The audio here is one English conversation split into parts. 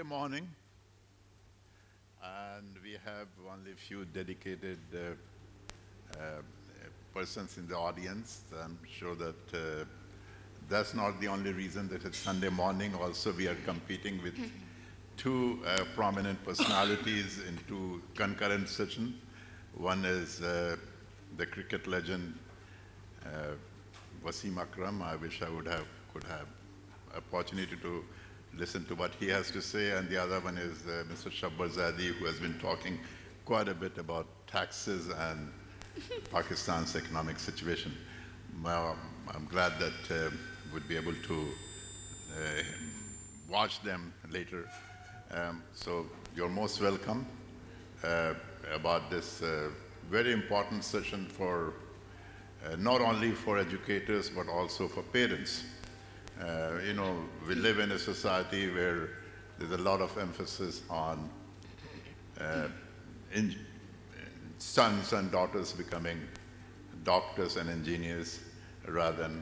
morning, and we have only a few dedicated persons in the audience. I'm sure that that's not the only reason that it's Sunday morning. Also, we are competing with two prominent personalities in two concurrent sessions. One is the cricket legend Wasim Akram. I wish I could have opportunity to listen to what he has to say, and the other one is Mr. Zaidi, who has been talking quite a bit about taxes and Pakistan's economic situation. Well, I'm glad that we'll be able to watch them later. So you're most welcome about this very important session for not only for educators but also for parents. We live in a society where there's a lot of emphasis on sons and daughters becoming doctors and engineers rather than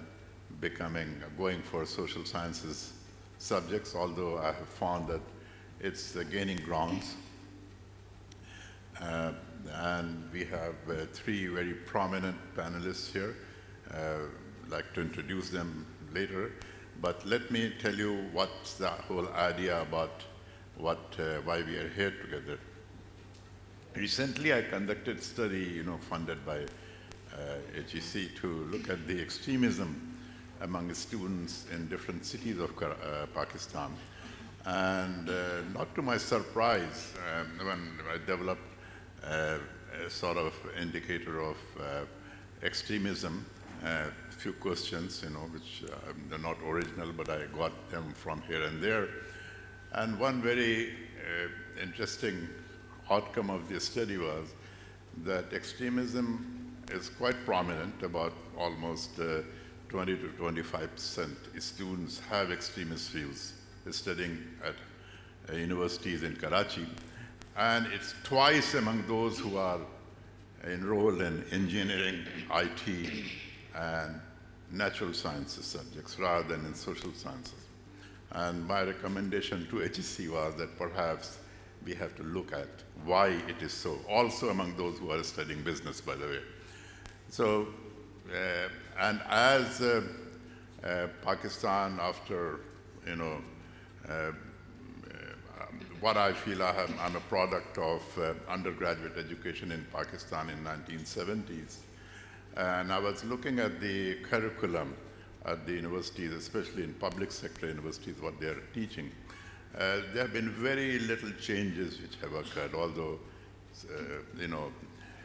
going for social sciences subjects, although I have found that it's gaining grounds. And we have three very prominent panelists here. I'd like to introduce them later. But let me tell you what's the whole idea about why we are here together. Recently, I conducted a study, funded by HEC to look at the extremism among students in different cities of Pakistan. And not to my surprise, when I developed a sort of indicator of extremism, a few questions, which they're not original, but I got them from here and there. And one very interesting outcome of this study was that extremism is quite prominent. About almost 20 to 25% students have extremist views studying at universities in Karachi. And it's twice among those who are enrolled in engineering, IT, and natural sciences subjects rather than in social sciences. And my recommendation to HEC was that perhaps we have to look at why it is so, also among those who are studying business, by the way. So, and as Pakistan, after, what I feel I'm a product of undergraduate education in Pakistan in 1970s. And I was looking at the curriculum at the universities, especially in public sector universities, what they're teaching. There have been very little changes which have occurred, although,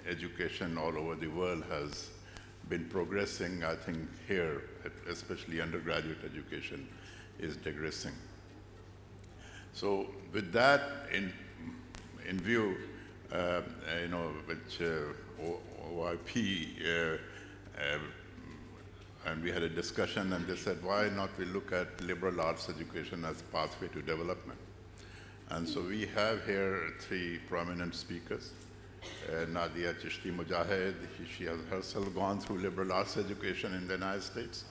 education all over the world has been progressing. I think here, especially undergraduate education, is digressing. So with that in view, which OIP, and we had a discussion, and they said, why not we look at liberal arts education as a pathway to development? And so we have here three prominent speakers. Nadya, Chishty-Mujahid, she has herself gone through liberal arts education in the United States,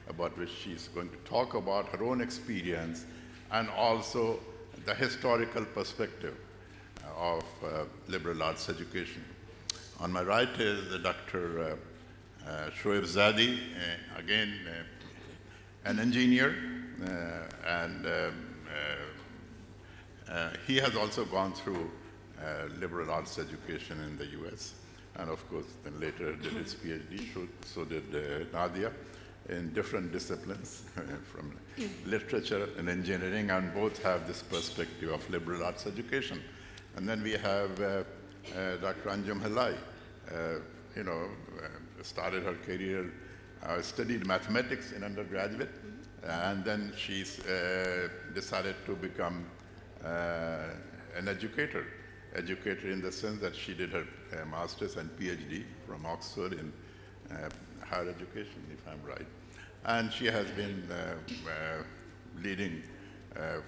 about which she's going to talk about her own experience and also the historical perspective of liberal arts education. On my right is Dr. Shoaib Zaidi, again an engineer, and he has also gone through liberal arts education in the US, and of course then later did his PhD, so did Nadya, in different disciplines from literature and engineering, and both have this perspective of liberal arts education. And then we have Dr. Anjum Halai, started her career, studied mathematics in undergraduate, and then she decided to become an educator in the sense that she did her master's and PhD from Oxford in higher education, if I'm right. And she has been leading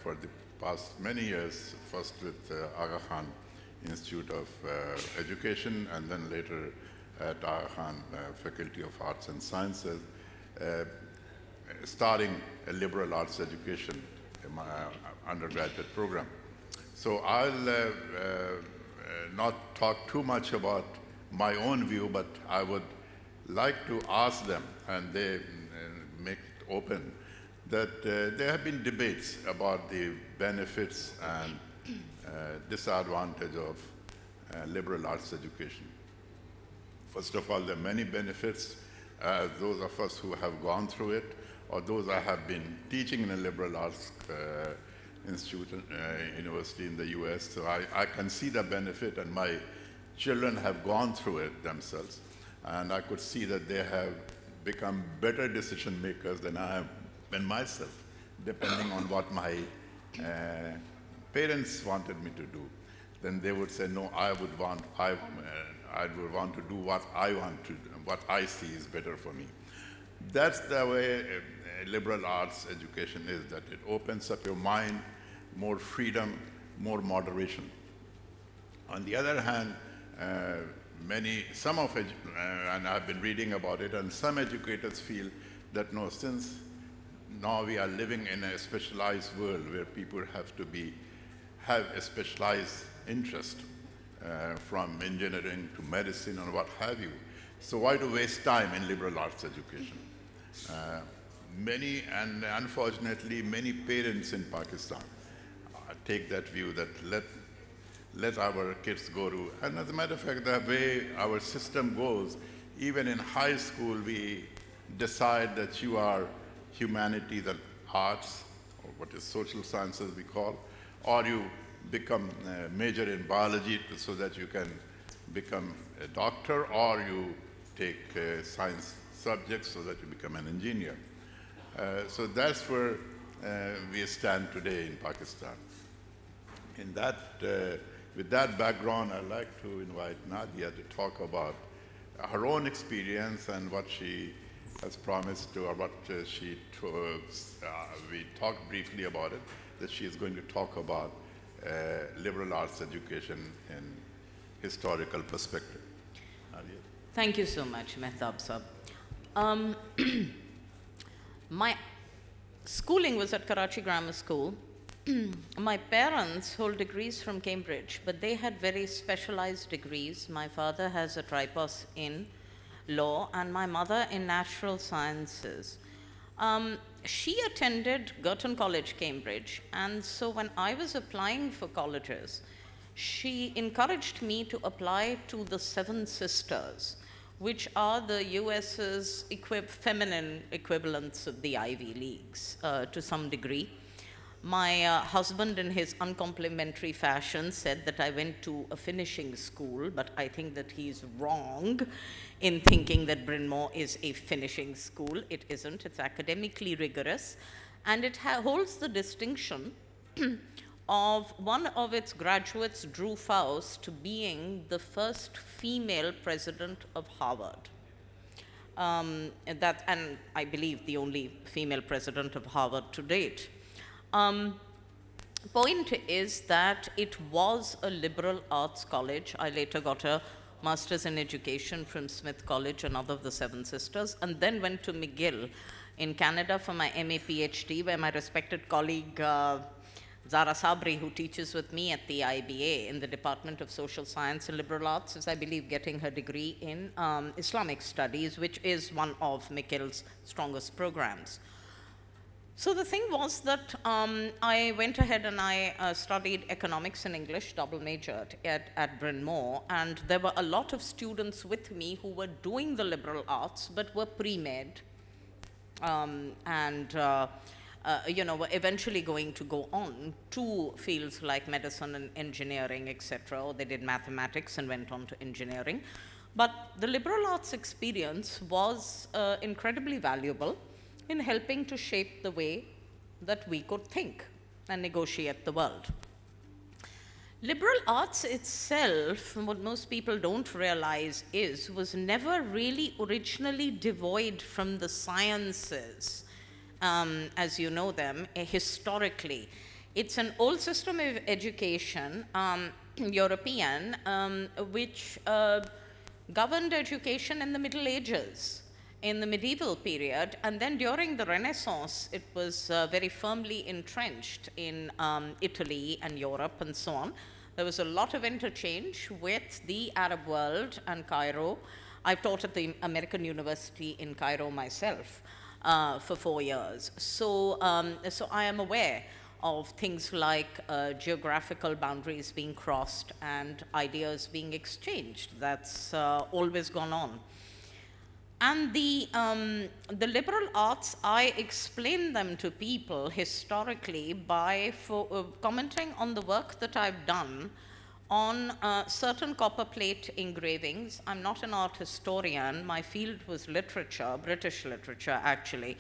for the past many years, first with Aga Khan Institute of Education, and then later at Aga Khan Faculty of Arts and Sciences, starting a liberal arts education undergraduate program. So I'll not talk too much about my own view, but I would like to ask them, and they make it open, that there have been debates about the benefits and disadvantage of liberal arts education. First of all, there are many benefits. Those of us who have gone through it, or those I have been teaching in a liberal arts institute, university in the US, so I can see the benefit, and my children have gone through it themselves, and I could see that they have become better decision makers than I have been myself, depending on what my parents wanted me to do. Then they would say, no, I would want to do what I want to do, what I see is better for me. That's the way liberal arts education is, that it opens up your mind, more freedom, more moderation. On the other hand, and I've been reading about it, and some educators feel that no, since now we are living in a specialized world where people have a specialized interest, from engineering to medicine or what have you. So why to waste time in liberal arts education? Unfortunately, many parents in Pakistan take that view that let our kids go to, and as a matter of fact, the way our system goes, even in high school, we decide that you are humanities and arts, or what is social sciences we call, or you become a major in biology so that you can become a doctor, or you take science subjects so that you become an engineer. So that's where we stand today in Pakistan. With that background, I'd like to invite Nadya to talk about her own experience and what she has promised to, or what we talked briefly about it, that she is going to talk about liberal arts education in historical perspective. Nadya. Thank you so much, Mehtab sir. My schooling was at Karachi Grammar School. My parents hold degrees from Cambridge, but they had very specialized degrees. My father has a tripos in law and my mother in natural sciences. She attended Girton College, Cambridge, and so when I was applying for colleges, she encouraged me to apply to the Seven Sisters, which are the US's feminine equivalents of the Ivy Leagues to some degree. My husband, in his uncomplimentary fashion, said that I went to a finishing school, but I think that he's wrong in thinking that Bryn Mawr is a finishing school. It isn't. It's academically rigorous, and it holds the distinction of one of its graduates, Drew Faust, being the first female president of Harvard. And I believe the only female president of Harvard to date. Point is that it was a liberal arts college. I later got a master's in education from Smith College, another of the Seven Sisters, and then went to McGill in Canada for my MA PhD, where my respected colleague Zara Sabri, who teaches with me at the IBA in the Department of Social Science and Liberal Arts, is, I believe, getting her degree in Islamic Studies, which is one of McGill's strongest programs. So the thing was that I went ahead and I studied economics and English, double majored at Bryn Mawr, and there were a lot of students with me who were doing the liberal arts but were pre-med were eventually going to go on to fields like medicine and engineering, etc., or they did mathematics and went on to engineering. But the liberal arts experience was incredibly valuable in helping to shape the way that we could think and negotiate the world. Liberal arts itself, what most people don't realize was never really originally devoid from the sciences, as you know them, historically. It's an old system of education, European, which governed education in the Middle Ages. in the medieval period, and then during the Renaissance, it was very firmly entrenched in Italy and Europe and so on. There was a lot of interchange with the Arab world and Cairo. I've taught at the American University in Cairo myself for 4 years. So I am aware of things like geographical boundaries being crossed and ideas being exchanged. That's always gone on. And the liberal arts, I explain them to people historically by commenting on the work that I've done on certain copper plate engravings. I'm not an art historian. My field was literature, British literature actually.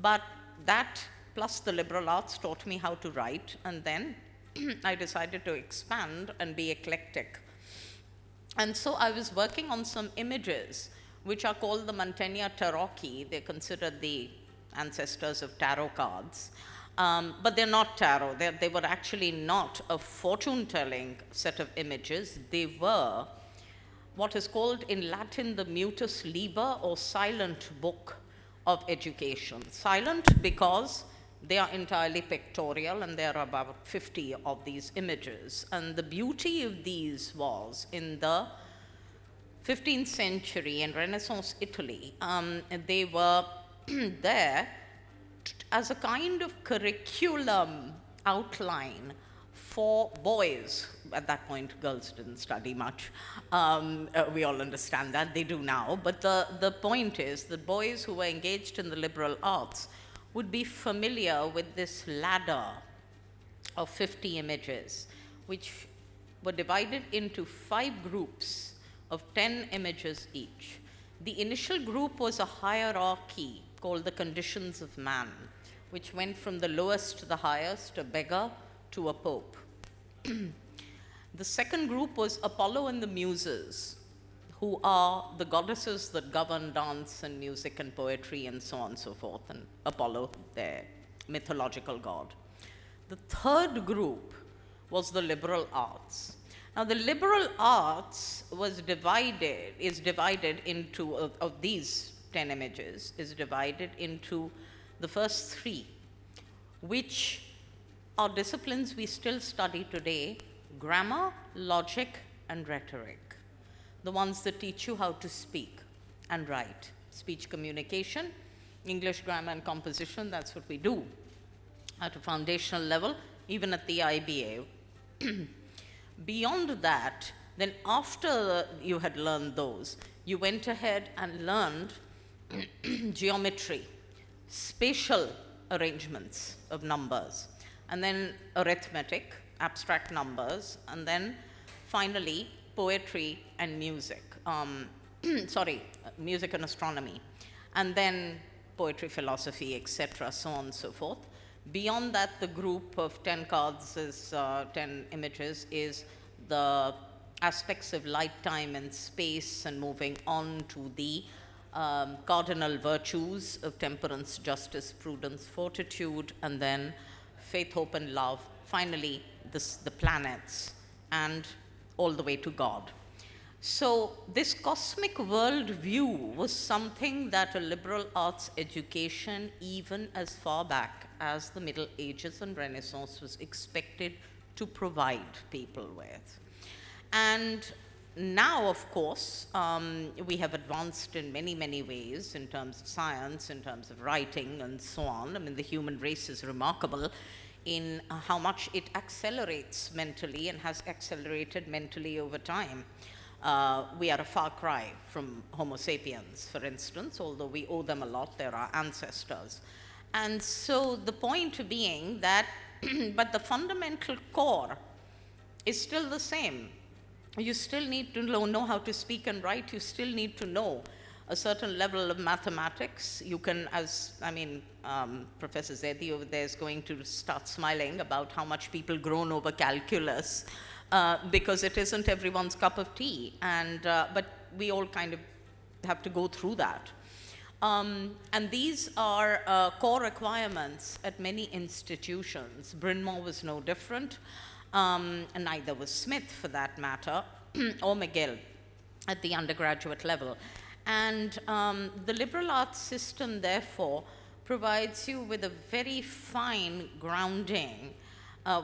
But that plus the liberal arts taught me how to write, and then I decided to expand and be eclectic. And so I was working on some images which are called the Mantegna Tarocchi. They're considered the ancestors of tarot cards. But they're not tarot. They were actually not a fortune-telling set of images. They were what is called in Latin the mutus liber, or silent book of education. Silent because they are entirely pictorial, and there are about 50 of these images. And the beauty of these was in the 15th century in Renaissance Italy, they were there as a kind of curriculum outline for boys. At that point, girls didn't study much. We all understand that, they do now. But the point is that boys who were engaged in the liberal arts would be familiar with this ladder of 50 images, which were divided into 5 groups of 10 images each. The initial group was a hierarchy called the conditions of man, which went from the lowest to the highest, a beggar to a pope. The second group was Apollo and the Muses, who are the goddesses that govern dance and music and poetry and so on and so forth, and Apollo, their mythological god. The third group was the liberal arts. Now, the liberal arts is divided into, of these 10 images, is divided into the first 3, which are disciplines we still study today: grammar, logic, and rhetoric. The ones that teach you how to speak and write. Speech communication, English grammar and composition, that's what we do at a foundational level, even at the IBA. Beyond that, then after you had learned those, you went ahead and learned geometry, spatial arrangements of numbers, and then arithmetic, abstract numbers, and then finally poetry and music. Music and astronomy, and then poetry, philosophy, etc., so on and so forth. Beyond that, the group of 10 cards is 10 images is the aspects of light, time, and space, and moving on to the cardinal virtues of temperance, justice, prudence, fortitude, and then faith, hope, and love. Finally, the planets, and all the way to God. So this cosmic worldview was something that a liberal arts education, even as far back as the Middle Ages and Renaissance, was expected to provide people with. And now, of course, we have advanced in many, many ways in terms of science, in terms of writing, and so on. I mean, the human race is remarkable in how much it accelerates mentally and has accelerated mentally over time. We are a far cry from Homo sapiens, for instance, although we owe them a lot, they're our ancestors. And so the point being that, but the fundamental core is still the same. You still need to know how to speak and write. You still need to know a certain level of mathematics. You can, Professor Zaidi over there is going to start smiling about how much people groan over calculus, because it isn't everyone's cup of tea. And, but we all kind of have to go through that. And these are core requirements at many institutions. Bryn Mawr was no different, and neither was Smith for that matter, or McGill at the undergraduate level. And the liberal arts system, therefore, provides you with a very fine grounding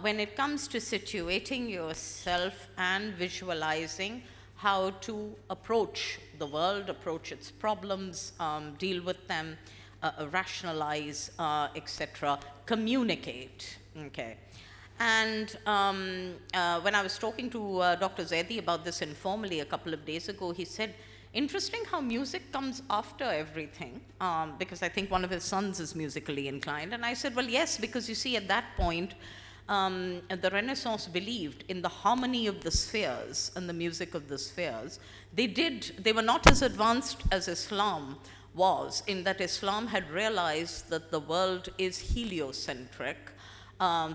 when it comes to situating yourself and visualizing how to approach the world, approach its problems, deal with them, rationalize, etc., communicate. Okay. And when I was talking to Dr. Zaidi about this informally a couple of days ago, he said, interesting how music comes after everything, because I think one of his sons is musically inclined. And I said, well, yes, because you see, at that point, the Renaissance believed in the harmony of the spheres and the music of the spheres. They were not as advanced as Islam was, in that Islam had realized that the world is heliocentric.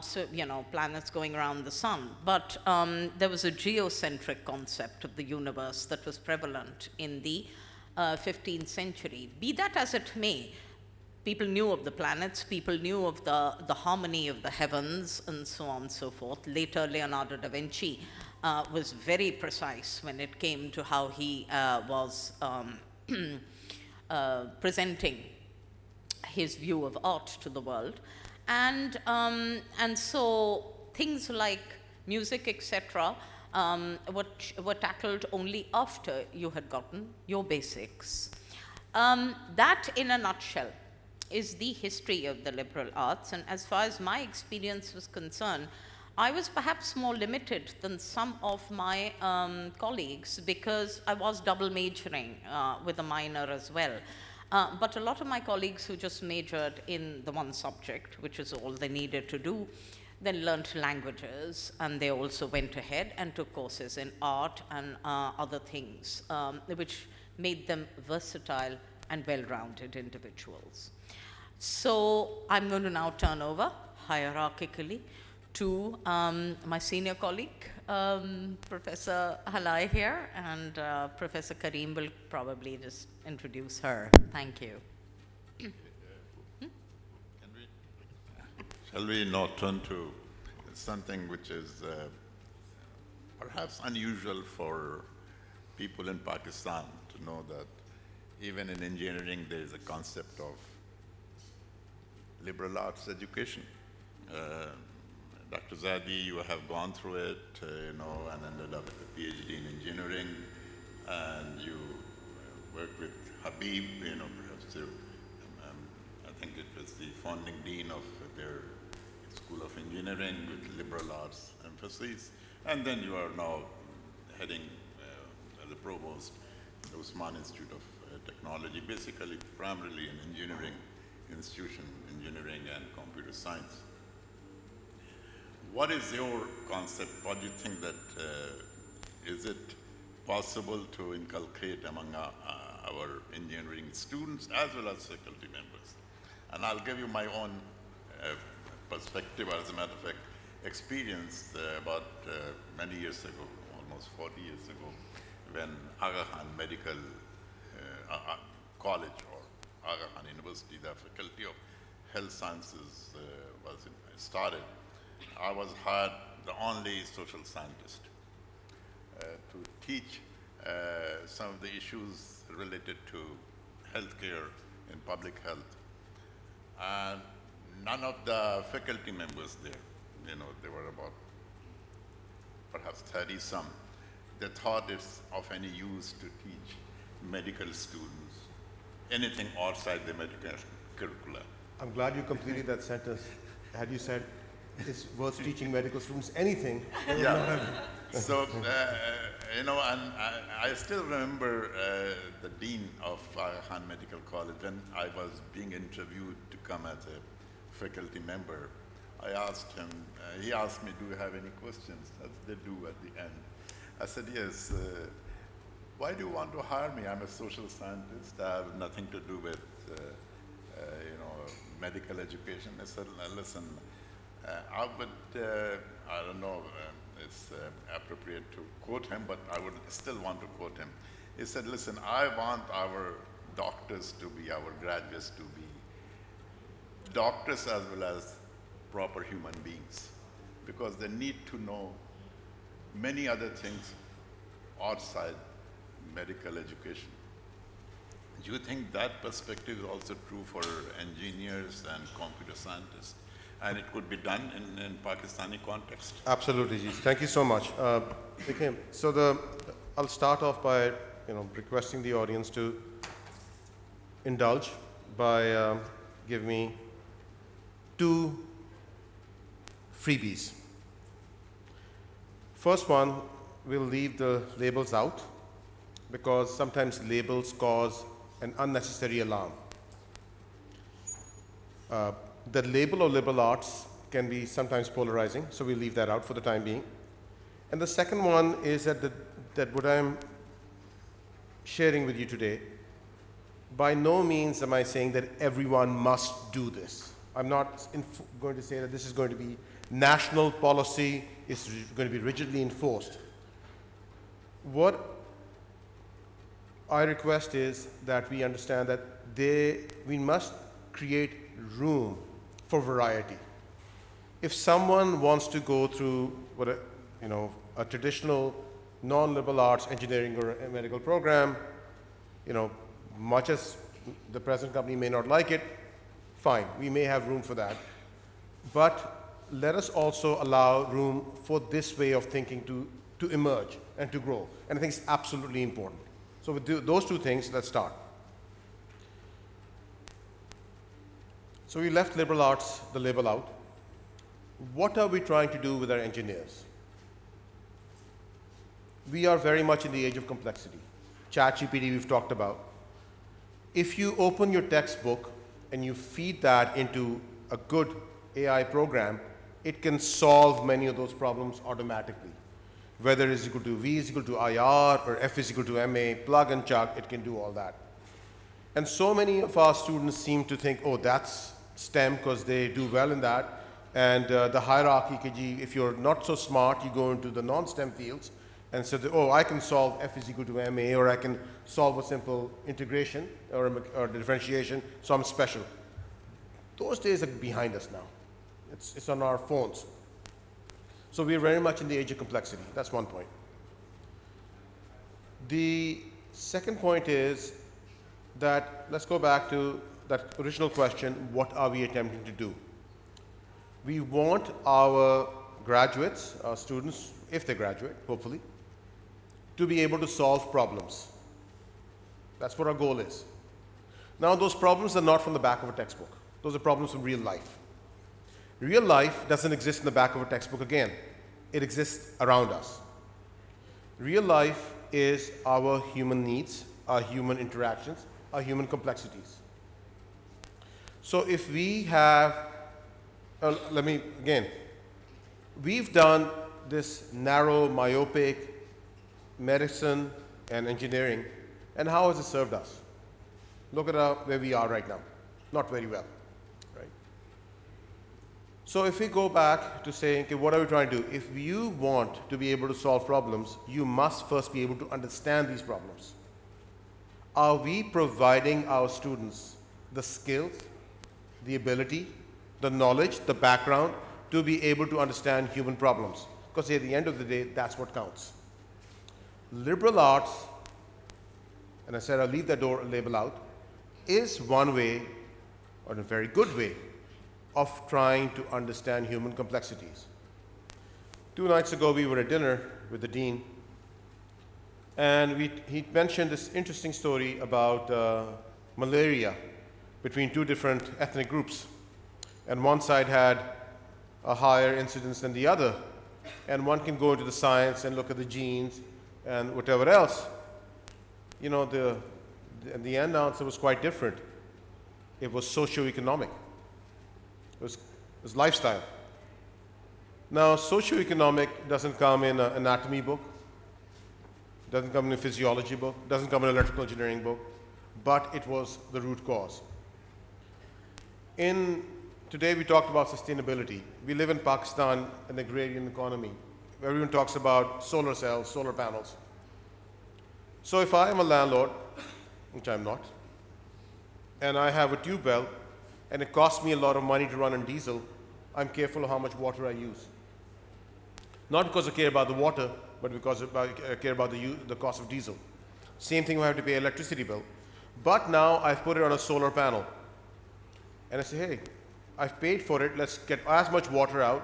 So, you know, planets going around the sun. But there was a geocentric concept of the universe that was prevalent in the 15th century. Be that as it may, people knew of the planets, people knew of the harmony of the heavens, and so on and so forth. Later, Leonardo da Vinci was very precise when it came to how he was presenting his view of art to the world. And so things like music, etc., were tackled only after you had gotten your basics. That, in a nutshell, is the history of the liberal arts. And as far as my experience was concerned, I was perhaps more limited than some of my colleagues, because I was double majoring with a minor as well. But a lot of my colleagues who just majored in the one subject, which is all they needed to do, then learned languages, and they also went ahead and took courses in art and other things, which made them versatile and well-rounded individuals. So I'm going to now turn over hierarchically to my senior colleague, Professor Halai here, and Professor Karim will probably just introduce her. Thank you. Shall we now turn to something which is perhaps unusual for people in Pakistan to know, that even in engineering there is a concept of liberal arts education. Dr. Zaidi, you have gone through it, you know, and ended up with a PhD in engineering, and you worked with Habib, you know, perhaps I think it was the founding dean of their School of Engineering with liberal arts emphasis, and then you are now heading as a provost the Usman Institute of Technology, basically primarily an engineering institution, engineering and computer science. What is your concept? What do you think that, is it possible to inculcate among our engineering students as well as faculty members? And I'll give you my own perspective, as a matter of fact, experience about many years ago, almost 40 years ago, when Aga Khan Medical College or Aga Khan University, the Faculty of Health Sciences was started. I was hired the only social scientist to teach some of the issues related to healthcare and public health. And none of the faculty members there, you know, there were about perhaps 30 some, they thought it's of any use to teach medical students anything outside the medical curricula. I'm glad you completed that sentence. Had you said it's worth teaching medical students anything, they would not have. So, you know, and I still remember the dean of Aga Khan Medical College, when I was being interviewed to come as a faculty member. I asked him, he asked me, do you have any questions, as they do at the end. I said, yes. Why do you want to hire me? I'm a social scientist. I have nothing to do with, you know, medical education. I said, listen, I would, I don't know, it's appropriate to quote him, but I would still want to quote him. He said, listen, I want our doctors to be, our graduates to be doctors as well as proper human beings, because they need to know many other things outside medical education. Do you think that perspective is also true for engineers and computer scientists? And it could be done in Pakistani context? Absolutely, Jeez. Thank you so much. Karim, so I'll start off by requesting the audience to indulge by giving me 2 freebies. First one, we'll leave the labels out because sometimes labels cause an unnecessary alarm. The label of liberal arts can be sometimes polarizing, so we'll leave that out for the time being. And the second one is that what I'm sharing with you today, by no means am I saying that everyone must do this. I'm not going to say that this is going to be national policy, it's going to be rigidly enforced. What I request is that we understand that we must create room for variety. If someone wants to go through a traditional non-liberal arts engineering or a medical program, much as the present company may not like it, fine, we may have room for that. But let us also allow room for this way of thinking to emerge and to grow. And I think it's absolutely important. So with those 2 things, let's start. So we left liberal arts, the label out. What are we trying to do with our engineers? We are very much in the age of complexity. ChatGPT we've talked about. If you open your textbook and you feed that into a good AI program, it can solve many of those problems automatically. Whether is equal to V is equal to IR or F is equal to MA, plug and chug, it can do all that. And so many of our students seem to think, oh, that's STEM because they do well in that. And the hierarchy, if you're not so smart, you go into the non-STEM fields and say, oh, I can solve F is equal to MA, or I can solve a simple integration or differentiation, so I'm special. Those days are behind us now. It's on our phones. So we're very much in the age of complexity. That's one point. The second point is that, let's go back to that original question, what are we attempting to do? We want our graduates, our students, if they graduate, hopefully, to be able to solve problems. That's what our goal is. Now, those problems are not from the back of a textbook. Those are problems from real life. Real life doesn't exist in the back of a textbook again. It exists around us. Real life is our human needs, our human interactions, our human complexities. So if we have, we've done this narrow, myopic medicine and engineering, and how has it served us? Look at where we are right now. Not very well, right? So if we go back to saying, okay, what are we trying to do? If you want to be able to solve problems, you must first be able to understand these problems. Are we providing our students the skills, the ability, the knowledge, the background to be able to understand human problems? Because at the end of the day, that's what counts. Liberal arts, and I said I'll leave that door label out, is one way, or a very good way, of trying to understand human complexities. 2 nights ago, we were at dinner with the dean, and he mentioned this interesting story about malaria between 2 different ethnic groups. And one side had a higher incidence than the other. And one can go into the science and look at the genes and whatever else. You know, the end answer was quite different. It was socioeconomic. It was lifestyle. Now, socioeconomic doesn't come in an anatomy book, doesn't come in a physiology book, doesn't come in an electrical engineering book, but it was the root cause. Today we talked about sustainability. We live in Pakistan, an agrarian economy. Everyone talks about solar cells, solar panels. So if I am a landlord, which I'm not, and I have a tube well, and it costs me a lot of money to run on diesel, I'm careful of how much water I use. Not because I care about the water, but because I care about the cost of diesel. Same thing, we have to pay electricity bill. But now I've put it on a solar panel. And I say, hey, I've paid for it, let's get as much water out.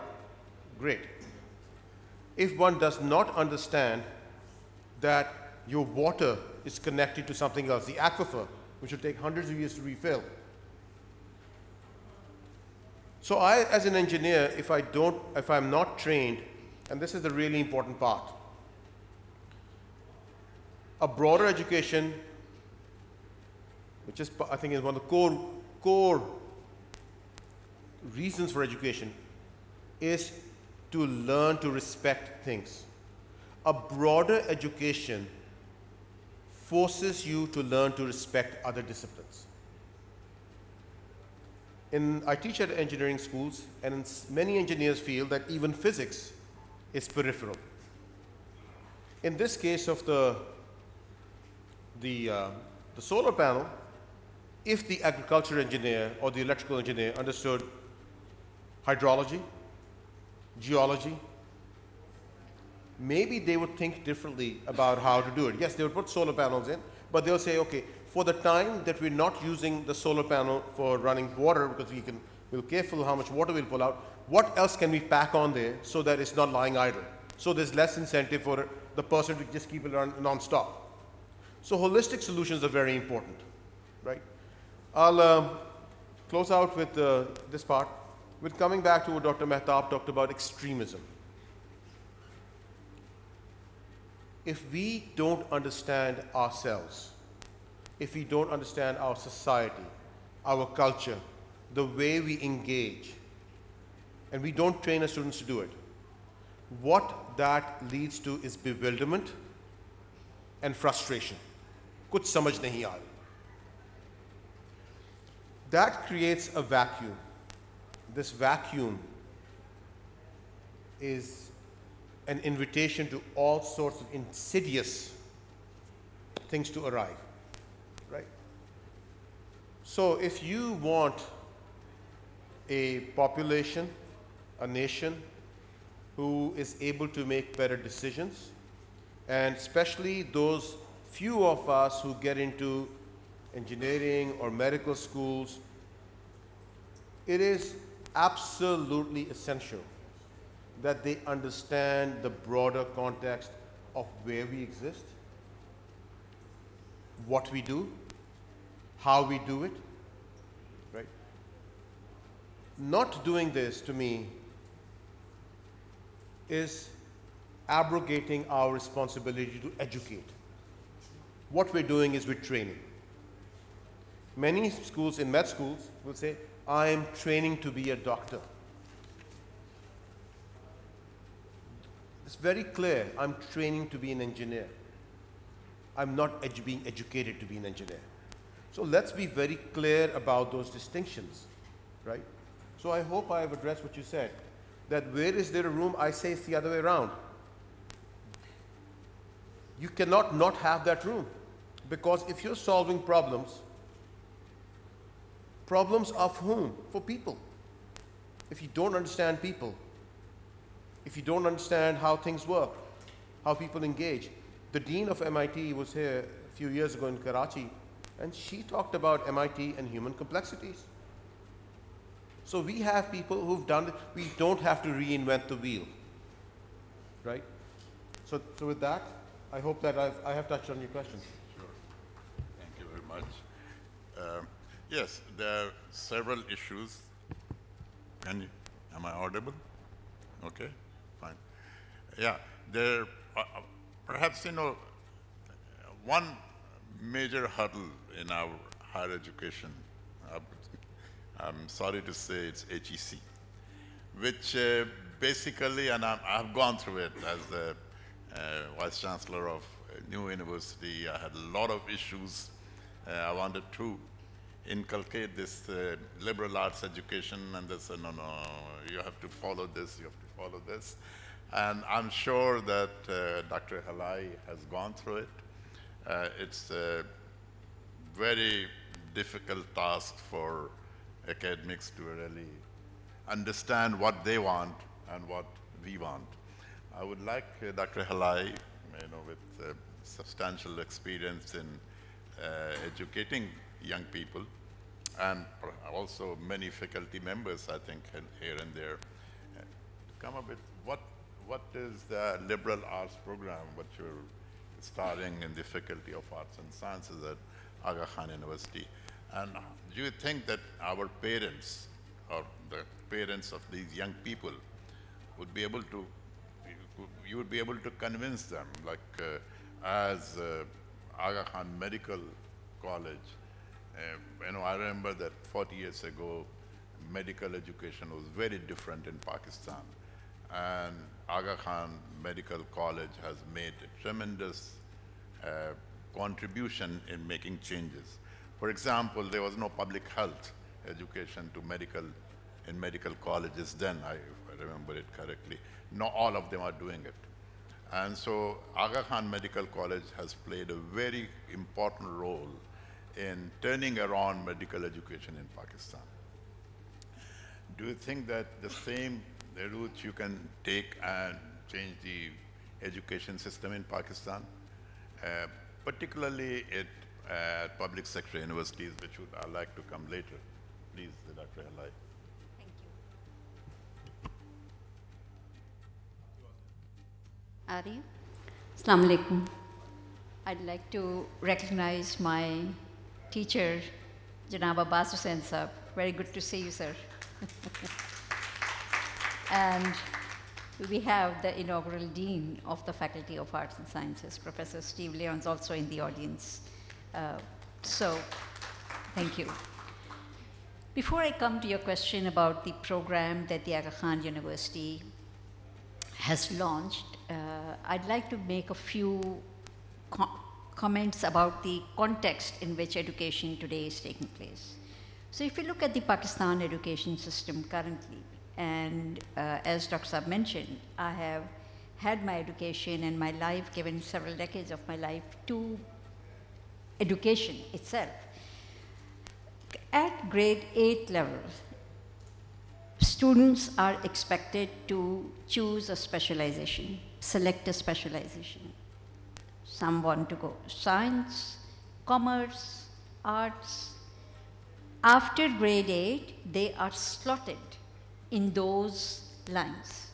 Great. If one does not understand that your water is connected to something else, the aquifer, which will take hundreds of years to refill. So I, as an engineer, if I'm not trained, and this is the really important part, a broader education, which is, I think, is one of the core reasons for education, is to learn to respect things. A broader education forces you to learn to respect other disciplines. I teach at engineering schools, and many engineers feel that even physics is peripheral. In this case of the solar panel, if the agriculture engineer or the electrical engineer understood hydrology, geology, maybe they would think differently about how to do it. Yes, they would put solar panels in, but they'll say, okay, for the time that we're not using the solar panel for running water, because we're careful how much water we'll pull out, what else can we pack on there so that it's not lying idle? So there's less incentive for the person to just keep it non-stop. So holistic solutions are very important, right? I'll close out with this part, with coming back to what Dr. Mehtab talked about, extremism. If we don't understand ourselves, if we don't understand our society, our culture, the way we engage, and we don't train our students to do it, what that leads to is bewilderment and frustration. Kuch samajh nahi aa rahi. That creates a vacuum. This vacuum is an invitation to all sorts of insidious things to arrive, right? So if you want a population, a nation who is able to make better decisions, and especially those few of us who get into engineering or medical schools, it is absolutely essential that they understand the broader context of where we exist, what we do, how we do it, right? Not doing this, to me, is abrogating our responsibility to educate. What we're doing is we're training. Many schools, in med schools, will say, I am training to be a doctor. It's very clear, I'm training to be an engineer. I'm not being educated to be an engineer. So let's be very clear about those distinctions, right? So I hope I have addressed what you said, that where is there a room? I say it's the other way around. You cannot not have that room, because if you're solving problems of whom? For people. If you don't understand people, if you don't understand how things work, how people engage. The dean of MIT was here a few years ago in Karachi, and she talked about MIT and human complexities. So we have people who've done it. We don't have to reinvent the wheel, right? So with that, I hope that I have touched on your questions. Sure. Thank you very much. Yes, there are several issues. Am I audible? Okay, fine. Yeah, there perhaps, one major hurdle in our higher education, I'm sorry to say it's HEC, which basically, and I've gone through it as the Vice Chancellor of a new university. I had a lot of issues. I wanted to inculcate this liberal arts education, and they said, no, you have to follow this, you have to follow this. And I'm sure that Dr. Halai has gone through it. It's a very difficult task for academics to really understand what they want and what we want. I would like Dr. Halai, with substantial experience in educating young people, and also many faculty members, I think, here and there, to come up with what is the liberal arts program, what you're starting in the Faculty of Arts and Sciences at Aga Khan University. And do you think that our parents, or the parents of these young people, would be able to, you would be able to convince them, like as Aga Khan Medical College, I remember that 40 years ago, medical education was very different in Pakistan. And Aga Khan Medical College has made a tremendous contribution in making changes. For example, there was no public health education in medical colleges then, if I remember it correctly. Not all of them are doing it. And so Aga Khan Medical College has played a very important role in turning around medical education in Pakistan. Do you think that the same route you can take and change the education system in Pakistan, particularly at public sector universities, which I'd like to come later? Please, Dr. Halai. Thank you. Ari, Assalamu alaikum. I'd like to recognize my teacher, Janab Abbas Hussain Sahab. Very good to see you, sir. And we have the inaugural dean of the Faculty of Arts and Sciences, Professor Steve Leon's also in the audience. So, thank you. Before I come to your question about the program that the Aga Khan University has launched, I'd like to make a few comments about the context in which education today is taking place. So if you look at the Pakistan education system currently, and as Dr. Saab mentioned, I have had my education and my life, given several decades of my life to education itself. At grade 8 level, students are expected to choose a specialization, select a specialization. Some want to go science, commerce, arts. After grade 8, they are slotted in those lines.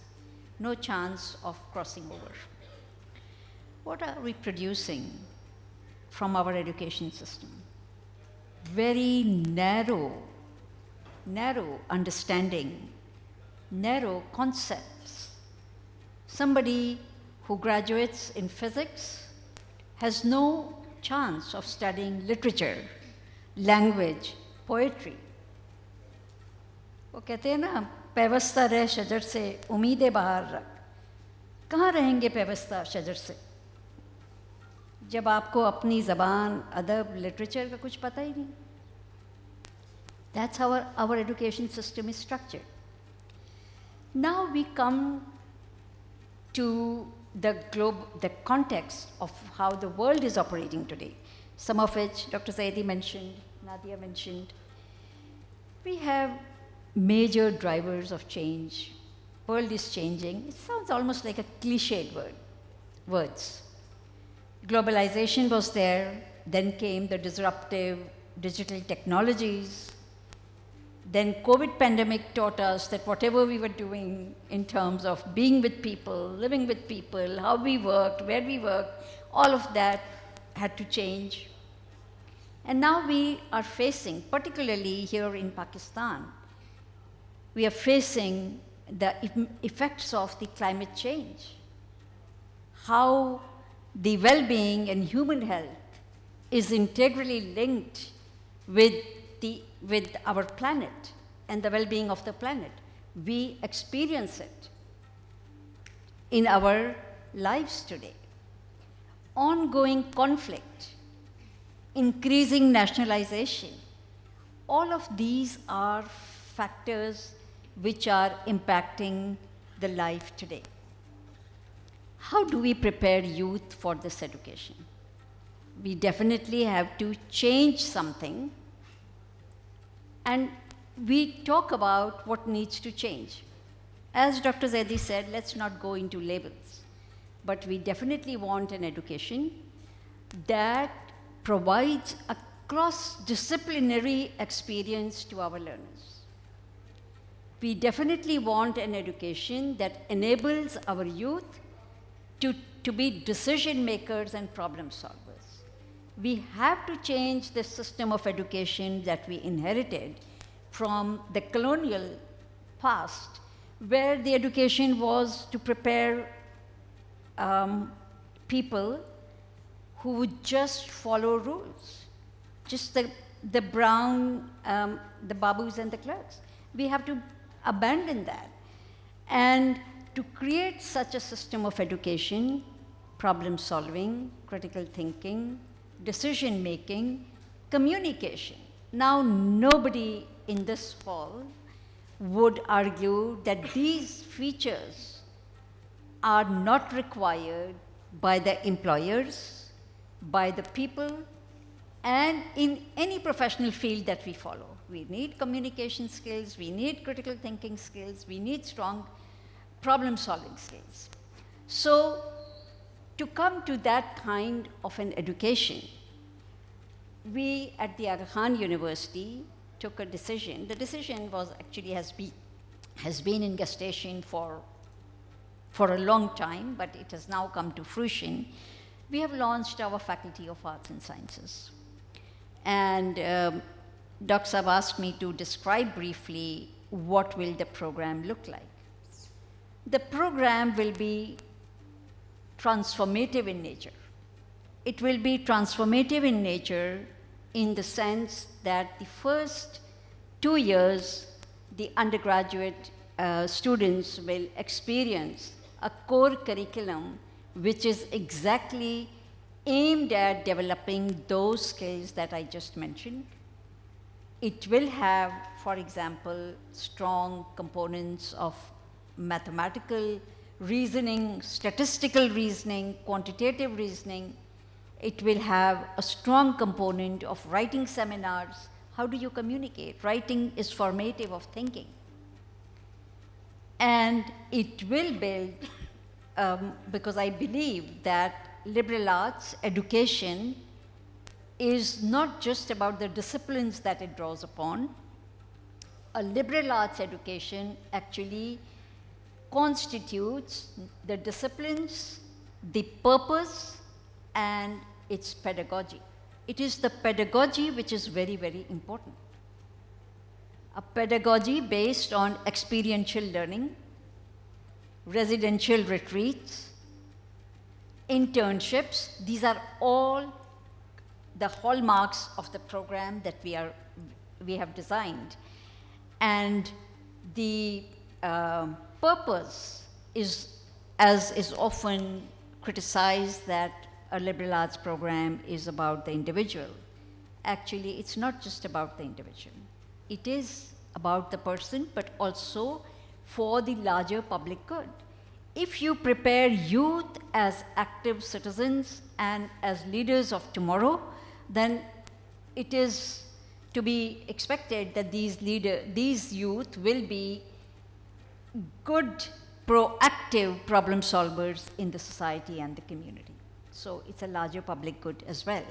No chance of crossing over. What are we producing from our education system? Very narrow understanding, narrow concepts. Somebody who graduates in physics has no chance of studying literature, language, poetry. वो कहते हैं ना, पैवस्ता रह शजर से उम्मीदें बाहर रख. कहाँ रहेंगे पैवस्ता शजर से जब आपको अपनी ज़बान, अदब, लिटरेचर का कुछ पता ही नहीं? That's how our education system is structured. Now we come to the context of how the world is operating today, some of which Dr. Zaidi mentioned, Nadya mentioned. We have major drivers of change. World is changing. It sounds almost like a cliched words. Globalization was there, then came the disruptive digital technologies. Then COVID pandemic taught us that whatever we were doing in terms of being with people, living with people, how we worked, where we worked, all of that had to change. And now we are facing, particularly here in Pakistan, we are facing the effects of the climate change. How the well-being and human health is integrally linked with our planet and the well-being of the planet. We experience it in our lives today. Ongoing conflict, increasing nationalization, all of these are factors which are impacting the life today. How do we prepare youth for this education? We definitely have to change something. And we talk about what needs to change. As Dr. Zaidi said, let's not go into labels. But we definitely want an education that provides a cross-disciplinary experience to our learners. We definitely want an education that enables our youth to be decision makers and problem solvers. We have to change the system of education that we inherited from the colonial past, where the education was to prepare people who would just follow rules, just the brown, the babus and the clerks. We have to abandon that. And to create such a system of education, problem solving, critical thinking, decision making, communication. Now, nobody in this hall would argue that these features are not required by the employers, by the people, and in any professional field that we follow. We need communication skills, we need critical thinking skills, we need strong problem-solving skills. So, to come to that kind of an education, we at the Aga Khan University took a decision. The decision was actually has been in gestation for a long time, but it has now come to fruition. We have launched our Faculty of Arts and Sciences. And Dr. Saab asked me to describe briefly what will the program look like. The program will be transformative in nature. It will be transformative in nature in the sense that the first 2 years, the undergraduate students will experience a core curriculum which is exactly aimed at developing those skills that I just mentioned. It will have, for example, strong components of mathematical reasoning, statistical reasoning, quantitative reasoning. It will have a strong component of writing seminars. How do you communicate? Writing is formative of thinking. And it will build, because I believe that liberal arts education is not just about the disciplines that it draws upon. A liberal arts education actually constitutes the disciplines, the purpose, and its pedagogy. It is the pedagogy which is very, very important. A pedagogy based on experiential learning, residential retreats, internships. These are all the hallmarks of the program that we have designed. And the purpose is, as is often criticized, that a liberal arts program is about the individual. Actually, it's not just about the individual. It is about the person, but also for the larger public good. If you prepare youth as active citizens and as leaders of tomorrow, then it is to be expected that these youth will be good, proactive problem solvers in the society and the community. So it's a larger public good as well.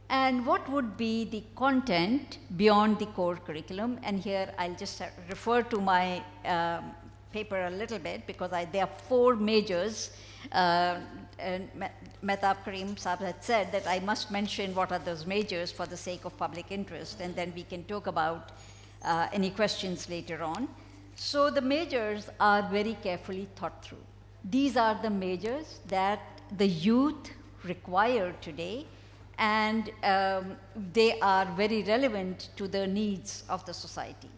And what would be the content beyond the core curriculum? And here I'll just refer to my paper a little bit, because there are 4 majors. And Mehtab Karim Saab had said that I must mention what are those majors for the sake of public interest, and then we can talk about any questions later on. So the majors are very carefully thought through. These are the majors that the youth require today, and they are very relevant to the needs of the society.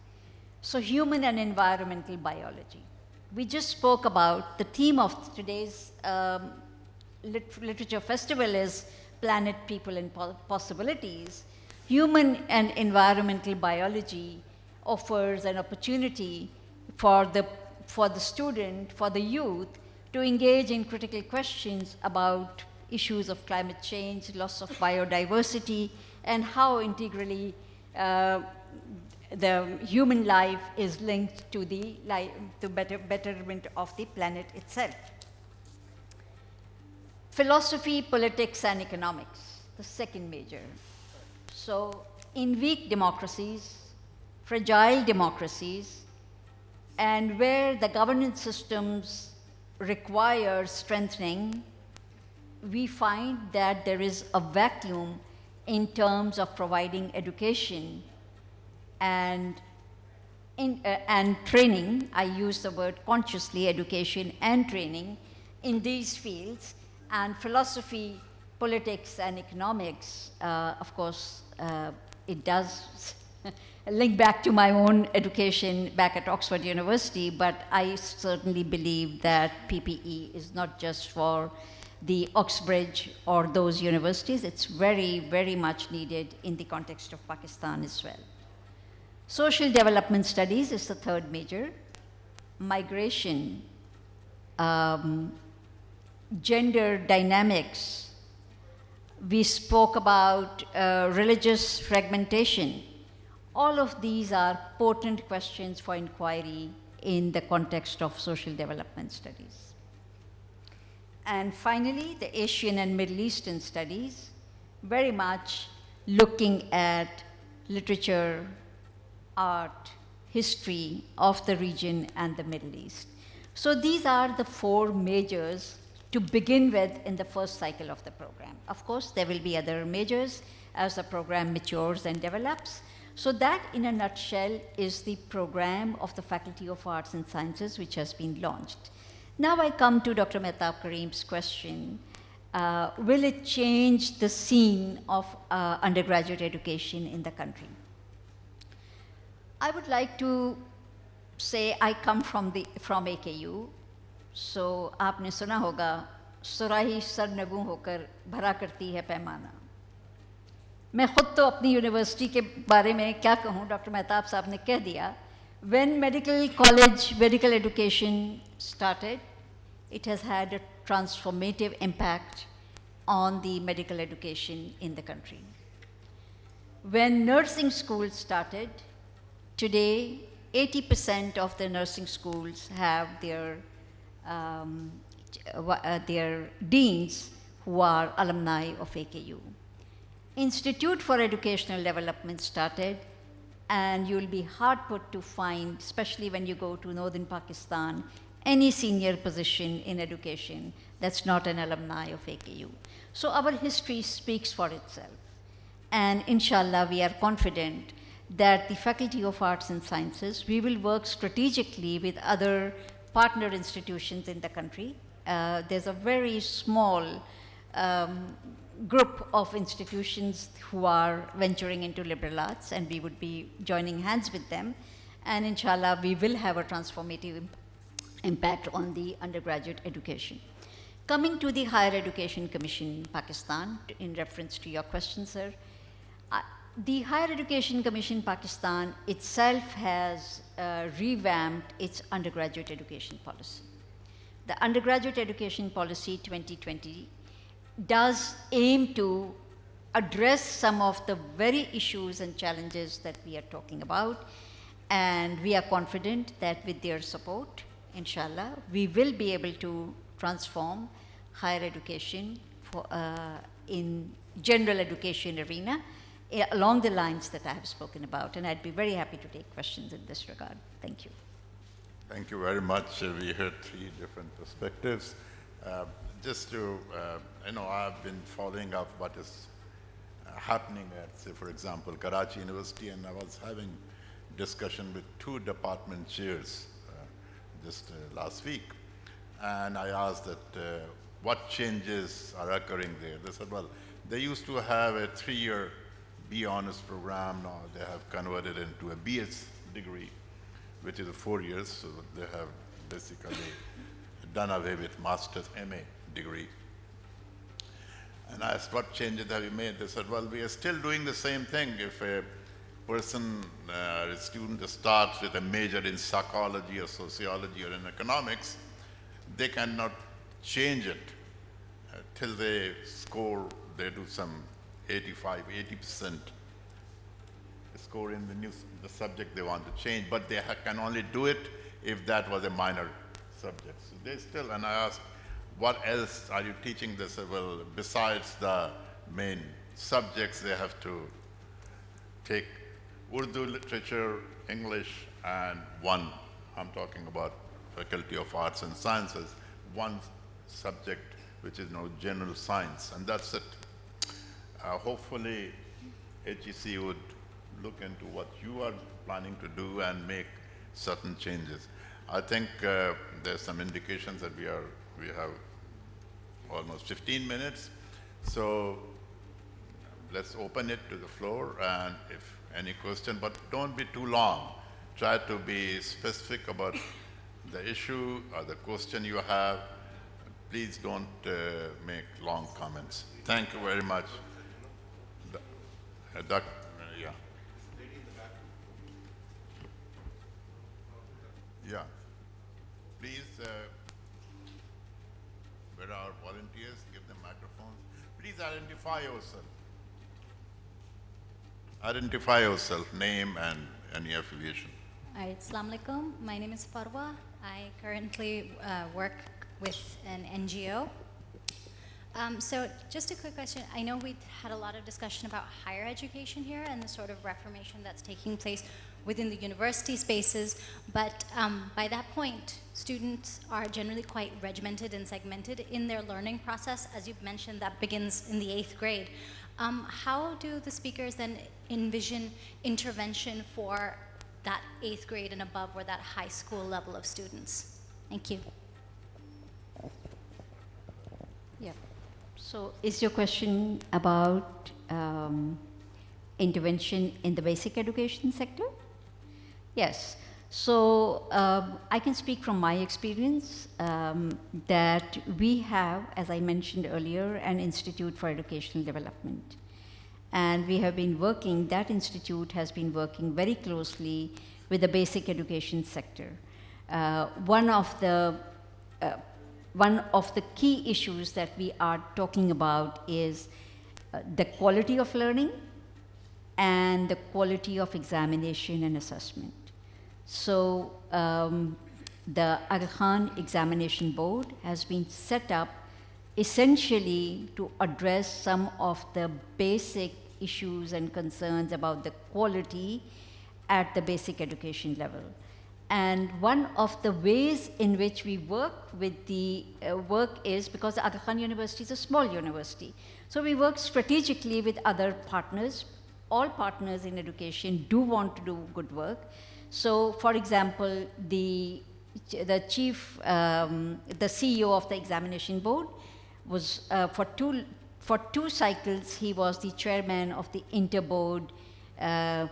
So human and environmental biology. We just spoke about the theme of today's literature festival is Planet, People, and Possibilities. Human and environmental biology offers an opportunity for the student, for the youth, to engage in critical questions about issues of climate change, loss of biodiversity, and how integrally the human life is linked to the betterment of the planet itself. Philosophy, politics, and economics. the second major. So in weak democracies, fragile democracies, and where the governance systems require strengthening, we find that there is a vacuum in terms of providing education and training. I use the word consciously, education and training in these fields. And philosophy, politics, and economics, of course, it does link back to my own education back at Oxford University, but I certainly believe that PPE is not just for the Oxbridge or those universities. It's very, very much needed in the context of Pakistan as well. Social development studies is the third major. Migration, gender dynamics. We spoke about religious fragmentation. All of these are potent questions for inquiry in the context of social development studies. And finally, the Asian and Middle Eastern studies, very much looking at literature, art, history of the region and the Middle East. So these are the four majors to begin with in the first cycle of the program. Of course, there will be other majors as the program matures and develops. So that, in a nutshell, is the program of the Faculty of Arts and Sciences, which has been launched. Now I come to Dr. Mehtab Karim's question. Will it change the scene of undergraduate education in the country? I would like to say I come from AKU. So आपने सुना होगा सुराही सरनगू होकर भरा करती है पैमाना. मैं खुद तो अपनी यूनिवर्सिटी के बारे में क्या कहूँ, डॉक्टर मेहताब साहब ने कह दिया. When medical college, medical education started, it has had a transformative impact on the medical education in the country. When nursing schools started, today 80% of the nursing schools have their deans who are alumni of AKU. Institute for Educational Development started, and you'll be hard put to find, especially when you go to northern Pakistan, any senior position in education that's not an alumni of AKU. So our history speaks for itself. And inshallah, we are confident that the Faculty of Arts and Sciences, we will work strategically with other partner institutions in the country. There's a very small group of institutions who are venturing into liberal arts, and we would be joining hands with them. And inshallah, we will have a transformative impact on the undergraduate education. Coming to the Higher Education Commission, Pakistan, in reference to your question, sir, the Higher Education Commission, Pakistan itself has revamped its undergraduate education policy. The Undergraduate Education Policy 2020 does aim to address some of the very issues and challenges that we are talking about, and we are confident that with their support, inshallah, we will be able to transform higher education for, in general education arena along the lines that I have spoken about, and I'd be very happy to take questions in this regard. Thank you. Thank you very much. We heard three different perspectives. Just to, I've been following up what is happening at, say, for example, Karachi University, and I was having discussion with two department chairs just last week. And I asked that what changes are occurring there. They said, well, they used to have a 3-year Be Honest program. Now they have converted into a BS degree, which is 4 years. So they have basically done away with master's MA degree. And I asked, what changes have you made? They said, well, we are still doing the same thing. If a person, a student starts with a major in psychology or sociology or in economics, they cannot change it till they score, they do some 80% score in the subject they want to change, but they can only do it if that was a minor subject. So they still, and I asked, what else are you teaching this? Well, besides the main subjects they have to take: Urdu literature, English, and one, I'm talking about Faculty of Arts and Sciences, one subject which is now general science, and that's it. Hopefully, HEC would look into what you are planning to do and make certain changes. I think there's some indications that we have almost 15 minutes, so let's open it to the floor, and if any question, but don't be too long. Try to be specific about the issue or the question you have. Please don't make long comments. Thank you very much. Yeah. Yeah. Please, where are volunteers? Give them microphones. Please identify yourself. Identify yourself, name and any affiliation. All right, Assalamu alaikum. My name is Farwa. I currently work with an NGO. So just a quick question. I know we had a lot of discussion about higher education here and the sort of reformation that's taking place within the university spaces, but by that point, students are generally quite regimented and segmented in their learning process. As you've mentioned, that begins in the 8th grade. How do the speakers then envision intervention for that 8th grade and above, or that high school level of students? Thank you. Yeah. So is your question about intervention in the basic education sector? Yes. So I can speak from my experience that we have, as I mentioned earlier, an Institute for Educational Development. And we have been working, that institute has been working very closely with the basic education sector. One of the key issues that we are talking about is the quality of learning and the quality of examination and assessment. So the Aga Khan Examination Board has been set up essentially to address some of the basic issues and concerns about the quality at the basic education level. And one of the ways in which we work with the work is, because the Aga Khan University is a small university, so we work strategically with other partners. All partners in education do want to do good work. So, for example, the CEO of the examination board was for two cycles, he was the chairman of the Interboard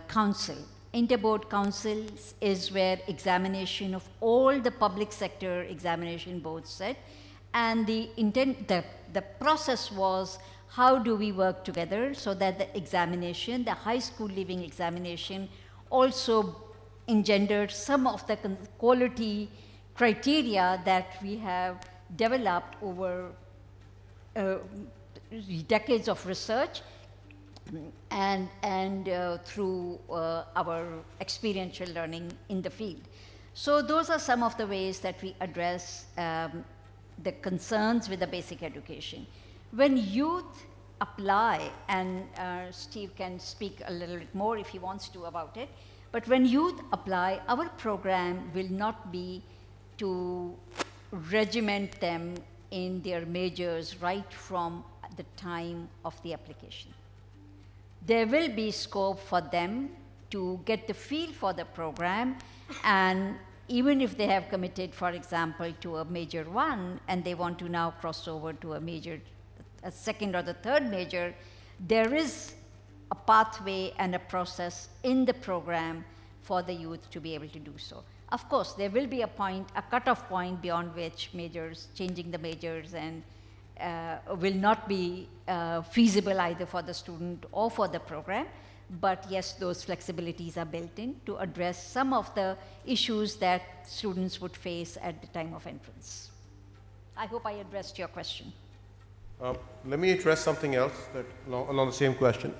Council. Interboard councils is where examination of all the public sector examination boards sit, and the process was, how do we work together so that the examination, the high school leaving examination, also engendered some of the quality criteria that we have developed over decades of research and through our experiential learning in the field. So those are some of the ways that we address the concerns with the basic education. When youth apply, and Steve can speak a little bit more if he wants to about it, but when youth apply, our program will not be to regiment them in their majors right from the time of the application. There will be scope for them to get the feel for the program, and even if they have committed, for example, to a major one, and they want to now cross over to a second or the third major, there is a pathway and a process in the program for the youth to be able to do so. Of course, there will be a cutoff point beyond which changing the majors and will not be feasible either for the student or for the program. But yes, those flexibilities are built in to address some of the issues that students would face at the time of entrance. I hope I addressed your question. Let me address something else along the same question.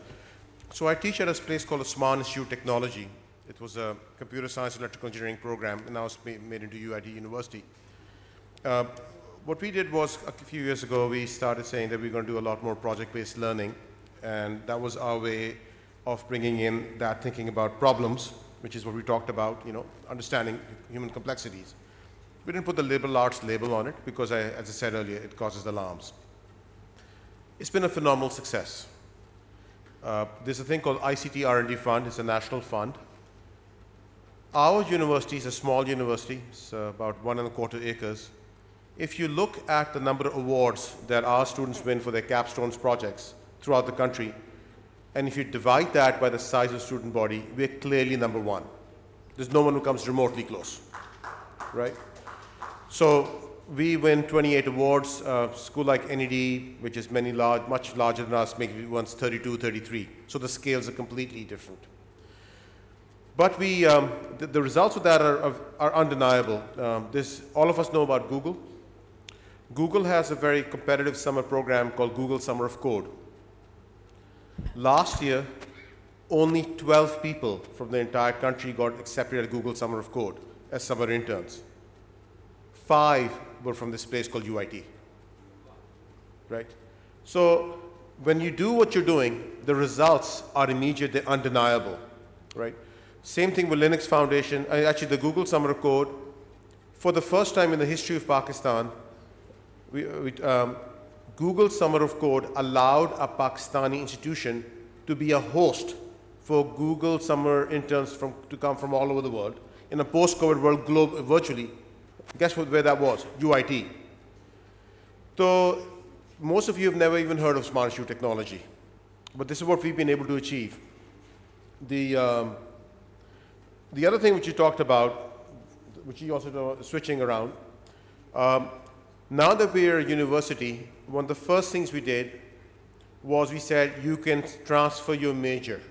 So I teach at a place called the Smart Institute of Technology. It was a computer science and electrical engineering program, and now it's made into UIT University. What we did was, a few years ago, we started saying that we're going to do a lot more project-based learning. And that was our way of bringing in that thinking about problems, which is what we talked about, understanding human complexities. We didn't put the liberal arts label on it because, as I said earlier, it causes alarms. It's been a phenomenal success. There's a thing called ICT R&D Fund. It's a national fund. Our university is a small university. It's about 1.25 acres. If you look at the number of awards that our students win for their capstones projects throughout the country, and if you divide that by the size of student body, we're clearly number one. There's no one who comes remotely close, right? So we win 28 awards. School like NED, which is much larger than us, maybe wins 32, 33. So the scales are completely different. But the results of that are undeniable. All of us know about Google. Google has a very competitive summer program called Google Summer of Code. Last year, only 12 people from the entire country got accepted at Google Summer of Code as summer interns. 5 were from this place called UIT, right? So when you do what you're doing, the results are immediate, they're undeniable, right? Same thing with Linux Foundation. Actually, the Google Summer of Code, for the first time in the history of Pakistan, Google Summer of Code allowed a Pakistani institution to be a host for Google summer interns to come from all over the world in a post-COVID world virtually. Guess where that was? UIT. So most of you have never even heard of smart issue technology, but this is what we've been able to achieve. The other thing which you talked about, which you also know, switching around, now that we're a university, one of the first things we did was we said you can transfer your major.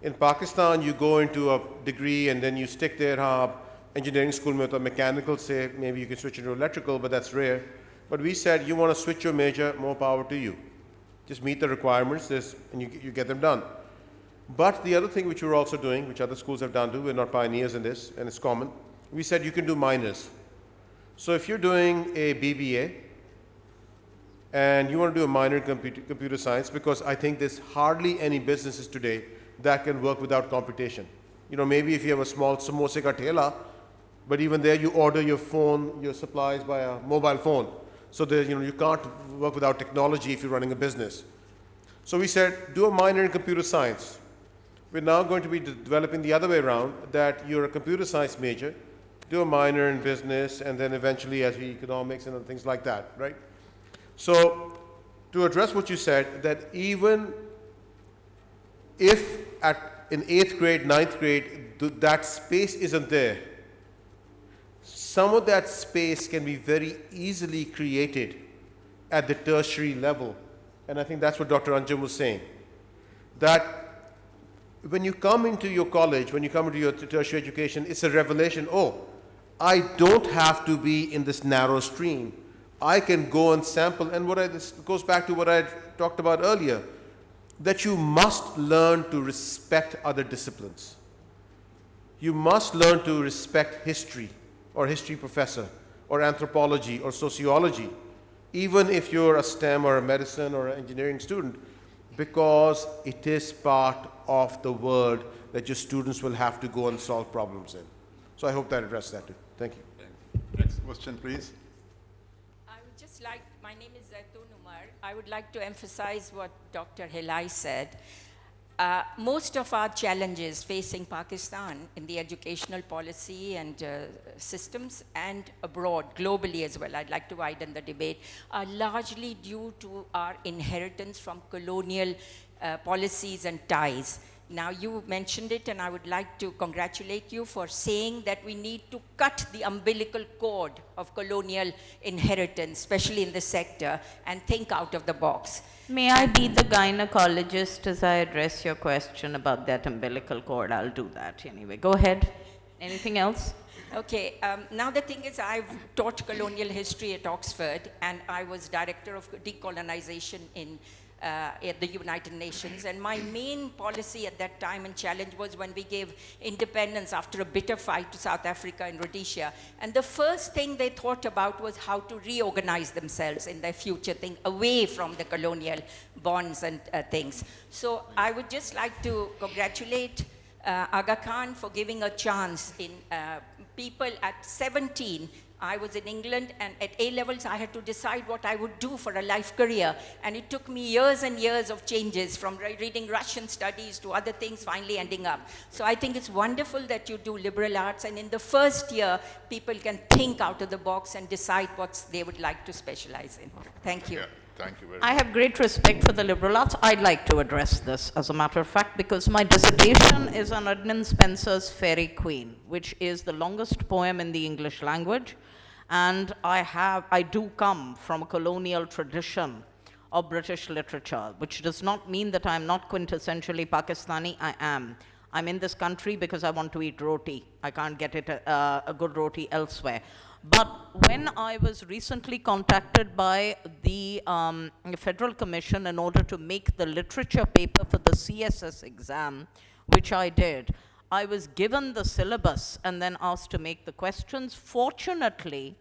In Pakistan, you go into a degree and then you stick there, engineering school mein to mechanical say, maybe you can switch into electrical, but that's rare. But we said you want to switch your major, more power to you. Just meet the requirements and you get them done. But the other thing which we're also doing, which other schools have done too, we're not pioneers in this, and it's common, we said you can do minors. So if you're doing a BBA and you want to do a minor in computer science, because I think there's hardly any businesses today that can work without computation. Maybe if you have a small samosa ka thela, but even there you order your phone, your supplies by a mobile phone. So you can't work without technology if you're running a business. So we said, do a minor in computer science. We're now going to be developing the other way around, that you're a computer science major, do a minor in business, and then eventually as economics and things like that, right? So to address what you said, that even if in 8th grade, 9th grade, that space isn't there, some of that space can be very easily created at the tertiary level. And I think that's what Dr. Anjum was saying. That when you come into your college, when you come into your tertiary education, it's a revelation, I don't have to be in this narrow stream. I can go and sample. And this goes back to what I talked about earlier, that you must learn to respect other disciplines. You must learn to respect history, or history professor, or anthropology, or sociology, even if you're a STEM or a medicine or an engineering student, because it is part of the world that your students will have to go and solve problems in. So I hope that addressed that too. Thank you. Next question, please. I would just like, my name is Zaidi. I would like to emphasize what Dr. Halai said. Most of our challenges facing Pakistan in the educational policy and systems and abroad, globally as well, I'd like to widen the debate, are largely due to our inheritance from colonial policies and ties. Now, you mentioned it, and I would like to congratulate you for saying that we need to cut the umbilical cord of colonial inheritance, especially in this sector, and think out of the box. May I be the gynecologist as I address your question about that umbilical cord? I'll do that anyway. Go ahead. Anything else? Okay, now the thing is, I've taught colonial history at Oxford, and I was director of decolonization in at the United Nations. And my main policy at that time and challenge was when we gave independence after a bitter fight to South Africa and Rhodesia. And the first thing they thought about was how to reorganize themselves in their future thing, away from the colonial bonds and things. So I would just like to congratulate Aga Khan for giving a chance in people at 17. I was in England, and at A-levels, I had to decide what I would do for a life career. And it took me years and years of changes, from reading Russian studies to other things, finally ending up. So I think it's wonderful that you do liberal arts, and in the first year, people can think out of the box and decide what they would like to specialize in. Thank you. Yeah, thank you very I much. have great respect for the liberal arts. I'd like to address this, as a matter of fact, because my dissertation is on Edmund Spenser's Fairy Queen, which is the longest poem in the English language. And I do come from a colonial tradition of British literature, which does not mean that I'm not quintessentially Pakistani. I am. I'm in this country because I want to eat roti. I can't get it a good roti elsewhere. But when I was recently contacted by the Federal Commission in order to make the literature paper for the CSS exam, which I did, I was given the syllabus and then asked to make the questions. Fortunately,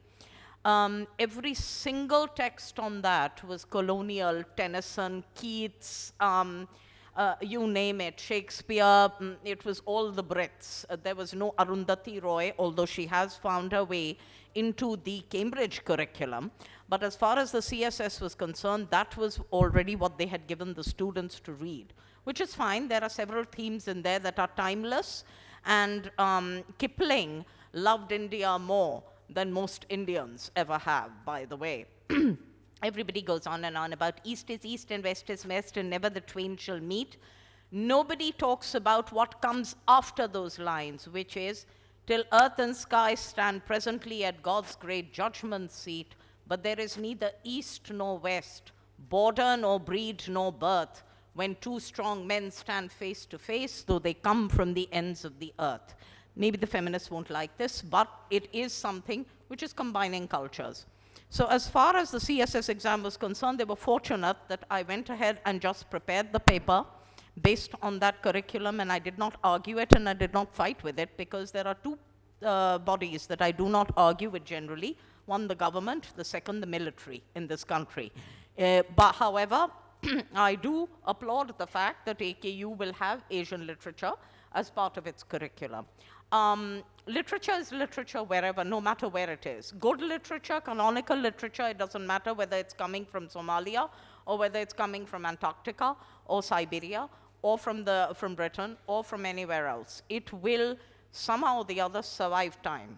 every single text on that was colonial, Tennyson, Keats, you name it, Shakespeare. It was all the Brits. There was no Arundhati Roy, although she has found her way into the Cambridge curriculum. But as far as the CSS was concerned, that was already what they had given the students to read, which is fine. There are several themes in there that are timeless. And Kipling loved India more than most Indians ever have, by the way. Everybody goes on and on about East is East and West is West and never the twain shall meet. Nobody talks about what comes after those lines, which is, till earth and sky stand presently at God's great judgment seat, but there is neither east nor west, border nor breed nor birth, when two strong men stand face to face, though they come from the ends of the earth. Maybe the feminists won't like this, but it is something which is combining cultures. So as far as the CSS exam was concerned, they were fortunate that I went ahead and just prepared the paper based on that curriculum, and I did not argue it and I did not fight with it, because there are two bodies that I do not argue with generally. One, the government; the second, the military in this country. But however, I do applaud the fact that AKU will have Asian literature as part of its curriculum. Literature is literature wherever, no matter where it is. Good literature, canonical literature, it doesn't matter whether it's coming from Somalia or whether it's coming from Antarctica or Siberia or from Britain or from anywhere else. It will somehow or the other survive time.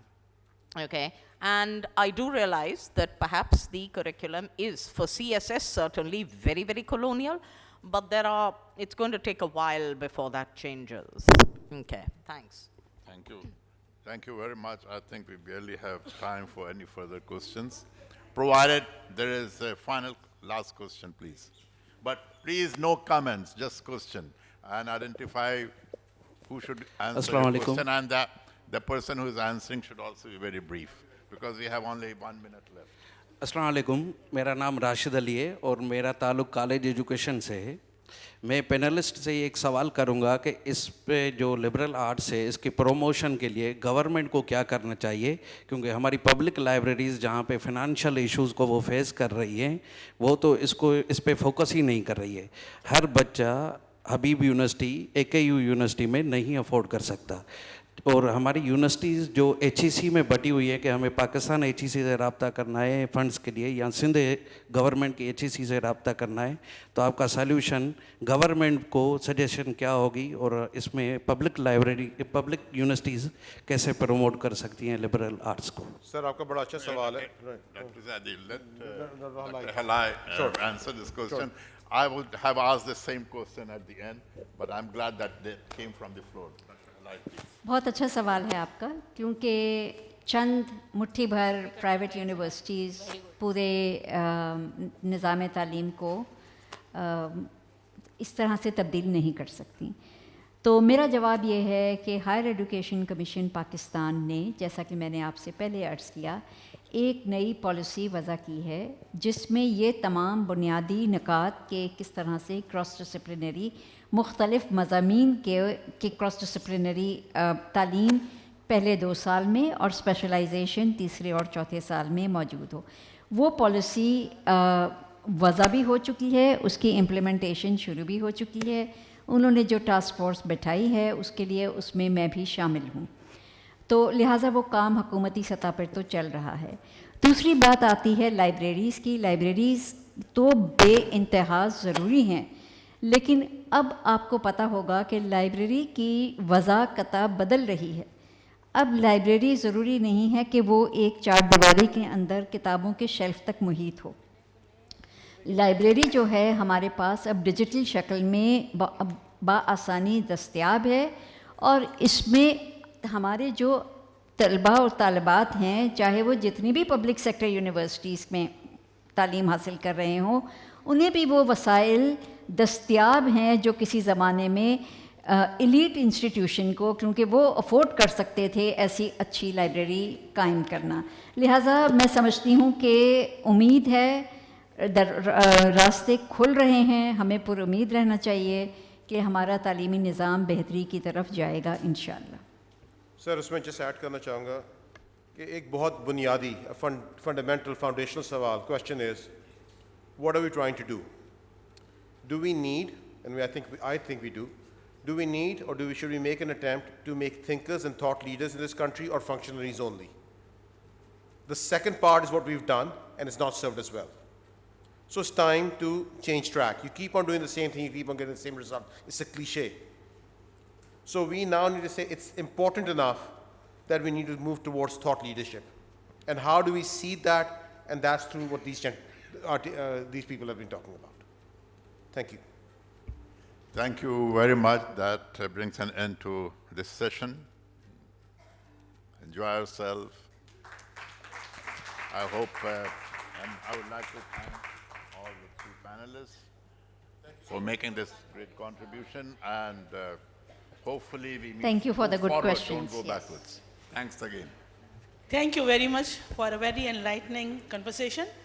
Okay, and I do realize that perhaps the curriculum is, for CSS certainly, very, very colonial, but it's going to take a while before that changes. Okay, thanks. Thank you. Thank you very much. I think we barely have time for any further questions, provided there is a final last question, please. But please, no comments, just question, and identify who should answer the question, and the person who is answering should also be very brief, because we have only 1 minute left. अस्सलाम वालेकुम, मेरा नाम राशिद अली है और मेरा ताल्लुक़ college education से है। मैं पैनलिस्ट से एक सवाल करूंगा कि इस पे जो लिबरल आर्ट्स है, इसके प्रमोशन के लिए गवर्नमेंट को क्या करना चाहिए, क्योंकि हमारी पब्लिक लाइब्रेरीज़ जहाँ पे फिनंशियल इश्यूज़ को वो फेस कर रही हैं, वो तो इस पे फोकस ही नहीं कर रही है। हर बच्चा हबीब यूनिवर्सिटी, AKU यूनिवर्सिटी में नहीं अफोर्ड कर सकता, और हमारी यूनिवर्सिटीज़ जो HEC में बटी हुई है कि हमें पाकिस्तान HEC से रब्ता करना है फ़ंड्स के लिए, या सिंध गवर्नमेंट की HEC से रब्ता करना है, तो आपका सल्यूशन गवर्नमेंट को सजेशन क्या होगी, और इसमें पब्लिक यूनिवर्सिटीज़ कैसे प्रमोट कर सकती हैं लिबरल आर्ट्स को? सर, आपका बड़ा अच्छा सवाल है. Let Halai answer this question. I would have asked the same question at the end, but I'm glad that they came from the floor. बहुत अच्छा सवाल है आपका, क्योंकि चंद मुट्ठी भर प्राइवेट यूनिवर्सिटीज़ पूरे निज़ाम तालीम को इस तरह से तब्दील नहीं कर सकती. تو میرا جواب یہ ہے کہ ہائر ایڈوکیشن کمیشن پاکستان نے، جیسا کہ میں نے آپ سے پہلے عرض کیا، ایک نئی پالیسی وضع کی ہے جس میں یہ تمام بنیادی نکات کہ کس طرح سے کراس ڈسپلنری مختلف مضامین کے کراس ڈسپلنری تعلیم پہلے 2 سال میں اور اسپیشلائزیشن تیسرے اور چوتھے سال میں موجود ہو. وہ پالیسی وضع بھی ہو چکی ہے، اس کی امپلیمنٹیشن شروع بھی ہو چکی ہے. انہوں نے جو ٹاسک فورس بٹھائی ہے اس کے لیے اس میں بھی شامل ہوں. تو لہٰذا وہ کام حکومتی سطح پر تو چل رہا ہے. دوسری بات آتی ہے لائبریریز کی. لائبریریز تو بے انتہا ضروری ہیں، لیکن اب آپ کو پتہ ہوگا کہ لائبریری کی وضاقتہ بدل رہی ہے. اب لائبریری ضروری نہیں ہے کہ وہ ایک 4 دیواری کے اندر کتابوں کے شیلف تک محیط ہو. لائبریری جو ہے ہمارے پاس اب ڈیجیٹل شکل میں بآسانی دستیاب ہے، اور اس میں ہمارے جو طلباء اور طالبات ہیں، چاہے وہ جتنی بھی پبلک سیکٹر یونیورسٹیز میں تعلیم حاصل کر رہے ہوں، انہیں بھی وہ وسائل دستیاب ہیں جو کسی زمانے میں ایلیٹ انسٹیٹیوشن کو، کیونکہ وہ افورڈ کر سکتے تھے ایسی اچھی لائبریری قائم کرنا. لہٰذا میں سمجھتی ہوں کہ امید ہے، راستے کھل رہے ہیں. ہمیں پر امید رہنا چاہیے کہ ہمارا تعلیمی نظام بہتری کی طرف جائے گا انشاءاللہ. سر اس میں جس ایڈ کرنا چاہوں گا کہ ایک بہت بنیادی فنڈامنٹل فاؤنڈیشنل سوال question is what are we trying to do we need and I think we do we need اور should we make an attempt to make thinkers and thought leaders in this country or functionaries only? The second part is what we've done and it's not served as well. So it's time to change track. You keep on doing the same thing, you keep on getting the same result. It's a cliche. So we now need to say it's important enough that we need to move towards thought leadership. And how do we see that? And that's through what these people have been talking about. Thank you. Thank you very much. That brings an end to this session. Enjoy yourself. I hope, and I would like to thank all the 3 panelists for making this great contribution, and hopefully we Thank you for the good forward, questions. don't go Yes. backwards. Thanks again. Thank you very much for a very enlightening conversation.